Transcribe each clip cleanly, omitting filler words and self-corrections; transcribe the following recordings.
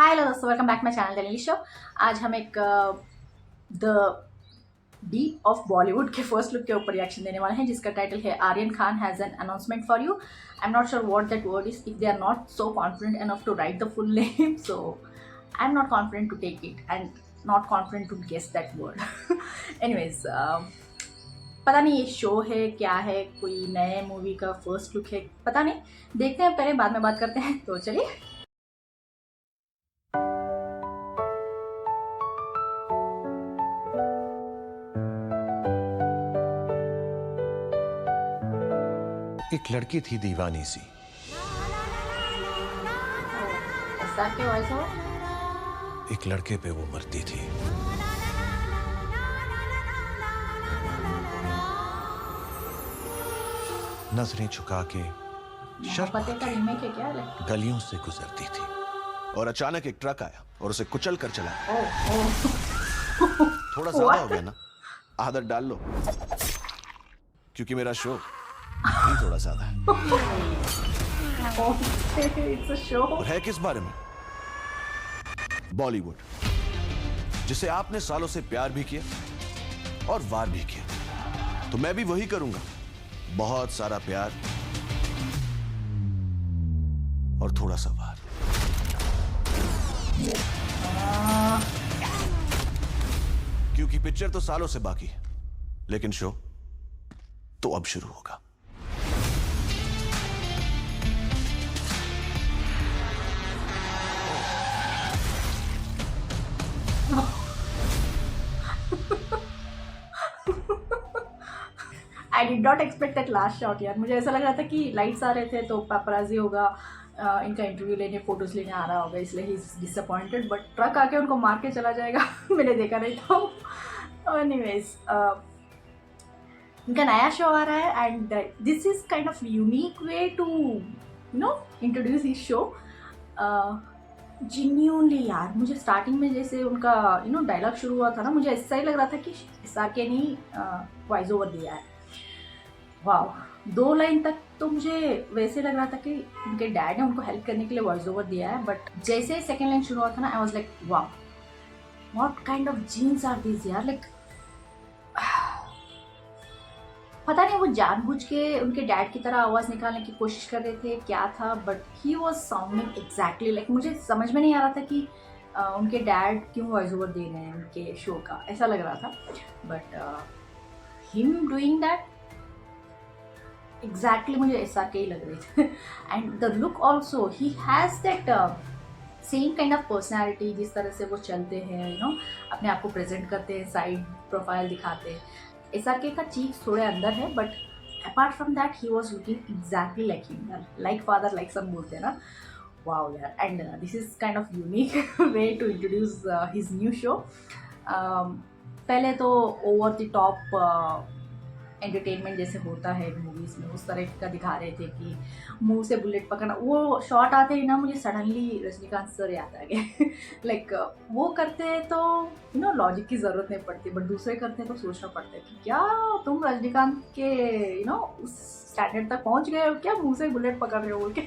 Hi hello दोस्तों, welcome back my channel Delhi show. आज हम एक द डीप ऑफ बॉलीवुड के फर्स्ट लुक के ऊपर रिएक्शन देने वाले हैं, जिसका टाइटल है Aryan Khan has an announcement for you. I am not sure what that word is if they are not so confident enough to write the full name, so I am not confident to take it and not confident to guess that word. Anyways, पता नहीं ये show है क्या है, कोई नए movie का first look है, पता नहीं, देखते हैं पहले, बाद में बात करते हैं। तो चलिए। एक लड़की थी दीवानी सी, ऐसा क्यों ऐसा? एक लड़के पे वो मरती थी। नजरें झुका के पते का रीमेक है क्या? गलियों से गुजरती थी और अचानक एक ट्रक आया और उसे कुचल कर चला गया। थोड़ा ज्यादा हो गया ना? आदत डाल लो, क्योंकि मेरा शो ही थोड़ा ज्यादा है। और है किस बारे में? बॉलीवुड, जिसे आपने सालों से प्यार भी किया और वार भी किया, तो मैं भी वही करूंगा। बहुत सारा प्यार और थोड़ा सा वार। क्योंकि पिक्चर तो सालों से बाकी है, लेकिन शो तो अब शुरू होगा। आई did not expect that last shot यार। मुझे ऐसा लग रहा था कि लाइट्स आ रहे थे तो पेपराजी होगा, इनका इंटरव्यू लेने, फोटोज लेने आ रहा होगा, इसलिए he is disappointed, but truck आके उनको मार के चला जाएगा। मैंने देखा नहीं था। एनीवेज, इनका नया शो आ रहा है and this is kind of unique way to introduce his show. Genuinely यार, मुझे स्टार्टिंग में जैसे उनका डायलॉग शुरू हुआ था ना, मुझे ऐसा ही लग रहा था कि SRK ने वॉइस ओवर दिया है। वाह, 2 लाइन तक तो मुझे वैसे लग रहा था कि उनके डैड ने उनको हेल्प करने के लिए वॉइस ओवर दिया है, बट जैसे सेकेंड लाइन शुरू हुआ था ना, आई वॉज लाइक वाह, what kind of jeans are this यार। लाइक पता नहीं वो जानबूझ के उनके डैड की तरह आवाज़ निकालने की कोशिश कर रहे थे क्या था, but he was sounding exactly like, मुझे समझ में नहीं आ रहा था कि उनके डैड क्यों वॉइस ओवर दे रहे हैं उनके शो का, ऐसा लग रहा था। But him doing that exactly मुझे SRK ही लग रहे थे। And the look also, he has that same kind of personality, जिस तरह से वो चलते हैं, अपने आप को प्रेजेंट करते हैं, साइड प्रोफाइल दिखाते हैं। SRK का चीक्स थोड़े अंदर है, but apart from that he was looking exactly like him, like father like son बोलते हैं ना। वाओ यार, and this is kind of unique way to introduce his new show. पहले तो ओवर द टॉप एंटरटेनमेंट जैसे होता है movies में, उस तरह का दिखा रहे थे कि मुंह से बुलेट पकड़ना, वो शॉट आते ही ना मुझे सडनली रजनीकांत सर याद आ गए। लाइक वो करते हैं तो लॉजिक की ज़रूरत नहीं पड़ती, बट दूसरे करते हैं तो सोचना पड़ता है कि क्या तुम रजनीकांत के उस स्टैंडर्ड तक पहुंच गए हो क्या, मुंह से बुलेट पकड़ रहे हो बोल के।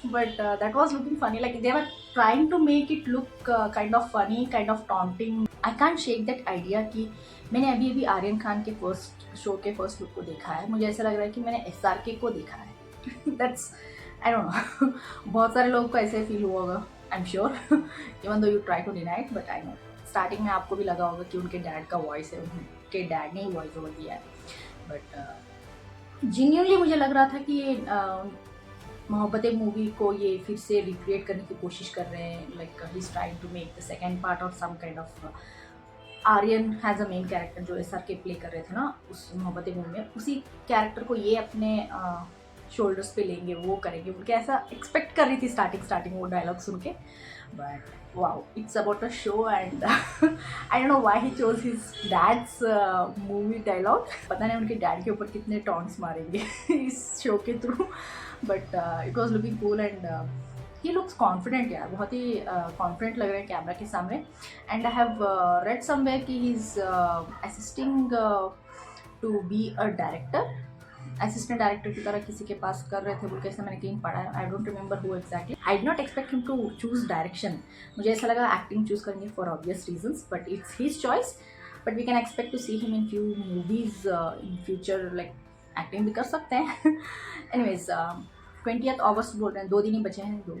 But that was looking funny, like they are trying to make it look kind of funny, kind of taunting. I can't shake that idea कि मैंने अभी आर्यन खान के फर्स्ट शो के फर्स्ट लुक को देखा है, मुझे ऐसा लग रहा है कि मैंने SRK को देखा है। दैट्स, आई डोंट नो, बहुत सारे लोगों को ऐसे फील हुआ होगा, I am sure, even though you try to deny it, but I know starting में आपको भी लगा होगा कि उनके डैड का वॉइस है, उनके डैड ने ही वॉइस ओवर दिया है। बट जेन्युइनली मुझे लग रहा था कि ये मोहब्बतें मूवी को ये फिर से रिक्रिएट करने की कोशिश कर रहे हैं, like he is trying to make the second part और some kind of Aryan has a main character जो SRK प्ले कर रहे थे ना उस मोहब्बतें मूवी में, उसी कैरेक्टर को ये अपने शोल्डर्स पे लेंगे, वो करेंगे बोल के ऐसा एक्सपेक्ट कर रही थी स्टार्टिंग वो डायलॉग सुन के। But wow, it's about a show and I don't know why he chose his dad's movie dialogue. पता नहीं उनके डैड के ऊपर कितने टॉन्ट्स मारेंगे इस शो के through, but it was looking cool and he looks confident यार, बहुत ही कॉन्फिडेंट लग रहे हैं कैमरा के सामने। And I have read somewhere कि he is assisting to be a director, assistant director की तरह किसी के पास कर रहे थे, बोल के ऐसा मैंने कहीं पढ़ा है, I don't remember who exactly. I did not expect him to choose direction, मुझे ऐसा लगा एक्टिंग चूज करेंगे for obvious reasons, but it's his choice. But we can expect to see him in few movies in future, like acting भी कर सकते हैं। Anyways 20th अगस्त बोल रहे हैं, 2 दिन ही बचे हैं, 2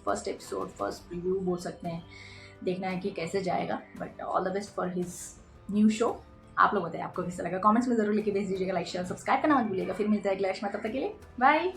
फर्स्ट एपिसोड, फर्स्ट प्रीव्यू बोल सकते हैं, देखना है कि कैसे जाएगा। But all the best for his new show. आप लोग बताइए आपको कैसा लगा, कमेंट्स में जरूर लिख के भेज दीजिएगा, लाइक शेयर सब्सक्राइब करना मत भूलिएगा। फिर मिलता है अगले में, तब तक के लिए बाय।